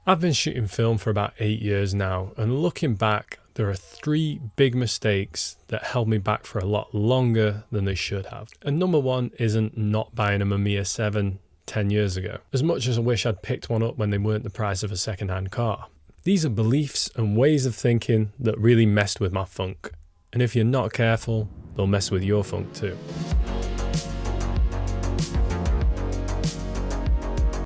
I've been shooting film for about 8 years now, and looking back, there are 3 big mistakes that held me back for a lot longer than they should have. And number 1 isn't not buying a Mamiya 7 10 years ago, as much as I wish I'd picked one up when they weren't the price of a second-hand car. These are beliefs and ways of thinking that really messed with my funk. And if you're not careful, they'll mess with your funk too.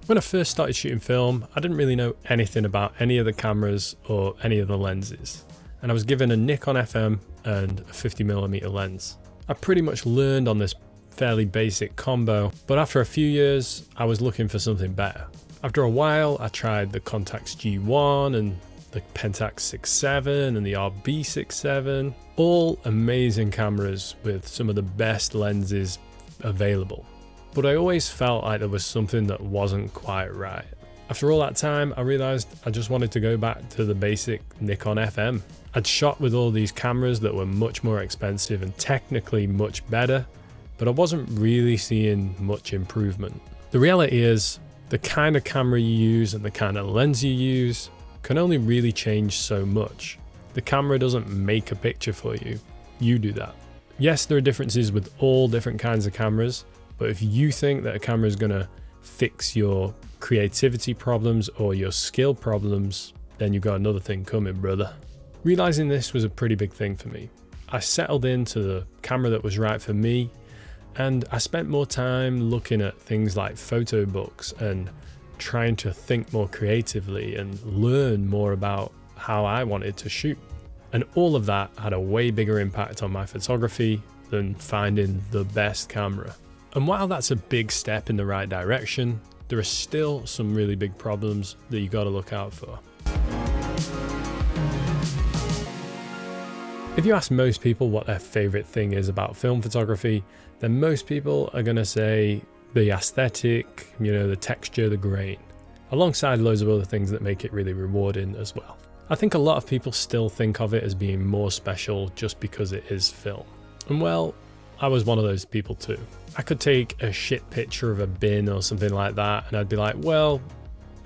When I first started shooting film, I didn't really know anything about any of the cameras or any of the lenses. And I was given a Nikon FM and a 50mm lens. I pretty much learned on this fairly basic combo, but after a few years, I was looking for something better. After a while, I tried the Contax G1 and the Pentax 6.7 and the RB 6.7, all amazing cameras with some of the best lenses available. But I always felt like there was something that wasn't quite right. After all that time, I realized I just wanted to go back to the basic Nikon FM. I'd shot with all these cameras that were much more expensive and technically much better, but I wasn't really seeing much improvement. The reality is, the kind of camera you use and the kind of lens you use can only really change so much. The camera doesn't make a picture for you, you do that. Yes, there are differences with all different kinds of cameras, but if you think that a camera is gonna fix your creativity problems or your skill problems, then you've got another thing coming, brother. Realizing this was a pretty big thing for me. I settled into the camera that was right for me, and I spent more time looking at things like photo books and trying to think more creatively and learn more about how I wanted to shoot. And all of that had a way bigger impact on my photography than finding the best camera. And while that's a big step in the right direction, there are still some really big problems that you gotta look out for. If you ask most people what their favorite thing is about film photography, then most people are gonna say the aesthetic, the texture, the grain, alongside loads of other things that make it really rewarding as well. I think a lot of people still think of it as being more special just because it is film. And well, I was one of those people too. I could take a shit picture of a bin or something like that and I'd be like, well,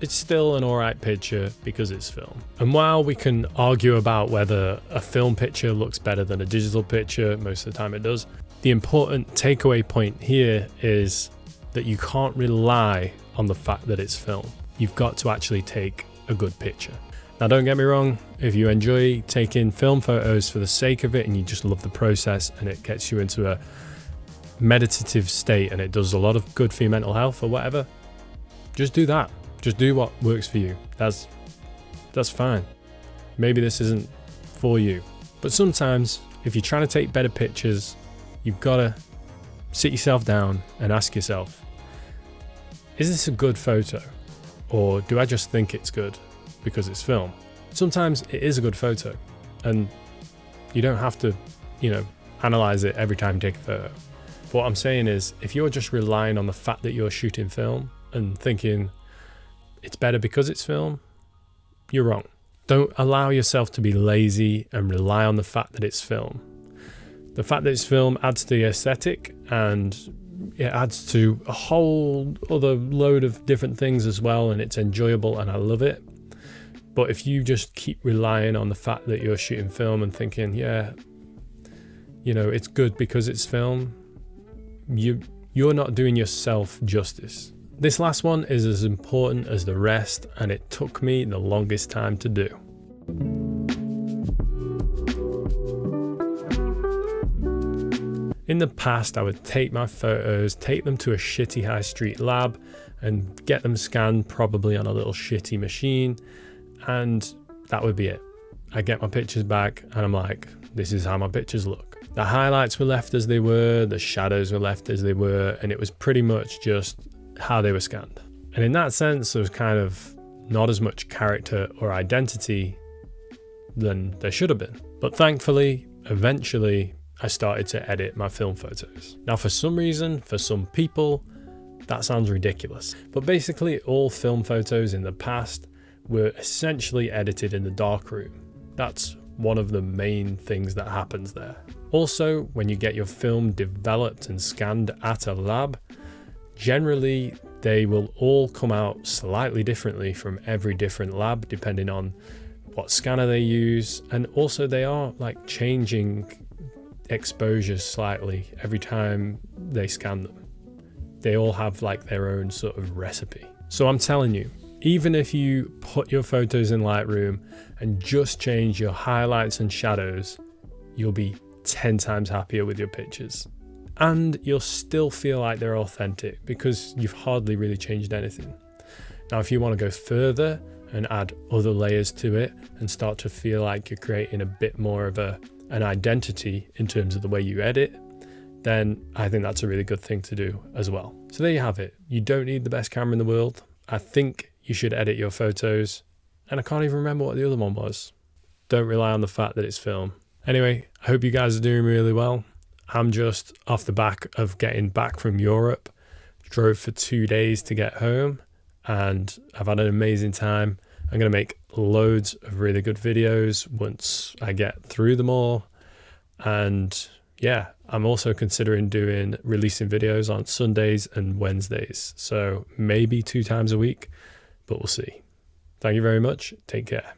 it's still an alright picture because it's film. And while we can argue about whether a film picture looks better than a digital picture, most of the time it does, the important takeaway point here is that you can't rely on the fact that it's film. You've got to actually take a good picture. Now don't get me wrong, if you enjoy taking film photos for the sake of it and you just love the process and it gets you into a meditative state and it does a lot of good for your mental health or whatever, just do that. Just do what works for you. That's fine. Maybe this isn't for you. But sometimes if you're trying to take better pictures, you've got to sit yourself down and ask yourself, is this a good photo? Or do I just think it's good because it's film? Sometimes it is a good photo and you don't have to, analyze it every time you take a photo. But what I'm saying is, if you're just relying on the fact that you're shooting film and thinking it's better because it's film, you're wrong. Don't allow yourself to be lazy and rely on the fact that it's film. The fact that it's film adds to the aesthetic and it adds to a whole other load of different things as well, and it's enjoyable and I love it. But if you just keep relying on the fact that you're shooting film and thinking, it's good because it's film, you're not doing yourself justice. This last one is as important as the rest, and it took me the longest time to do. In the past, I would take my photos, take them to a shitty high street lab and get them scanned probably on a little shitty machine, and that would be it. I get my pictures back and I'm like, this is how my pictures look. The highlights were left as they were, the shadows were left as they were, and it was pretty much just how they were scanned. And in that sense, there was kind of not as much character or identity than there should have been. But thankfully, eventually, I started to edit my film photos. Now, for some reason, for some people, that sounds ridiculous. But basically, all film photos in the past were essentially edited in the darkroom. That's one of the main things that happens there. Also, when you get your film developed and scanned at a lab, generally They will all come out slightly differently from every different lab, depending on what scanner they use, and also they are like changing exposures slightly every time they scan them. They all have like their own sort of recipe. So I'm telling you, even if you put your photos in Lightroom and just change your highlights and shadows, you'll be 10 times happier with your pictures. And you'll still feel like they're authentic because you've hardly really changed anything. Now, if you want to go further and add other layers to it and start to feel like you're creating a bit more of an identity in terms of the way you edit, then I think that's a really good thing to do as well. So there you have it. You don't need the best camera in the world. I think you should edit your photos. And I can't even remember what the other one was. Don't rely on the fact that it's film. Anyway, I hope you guys are doing really well. I'm just off the back of getting back from Europe. Drove for 2 days to get home and I've had an amazing time. I'm going to make loads of really good videos once I get through them all. And yeah, I'm also considering releasing videos on Sundays and Wednesdays. So maybe 2 times a week, but we'll see. Thank you very much. Take care.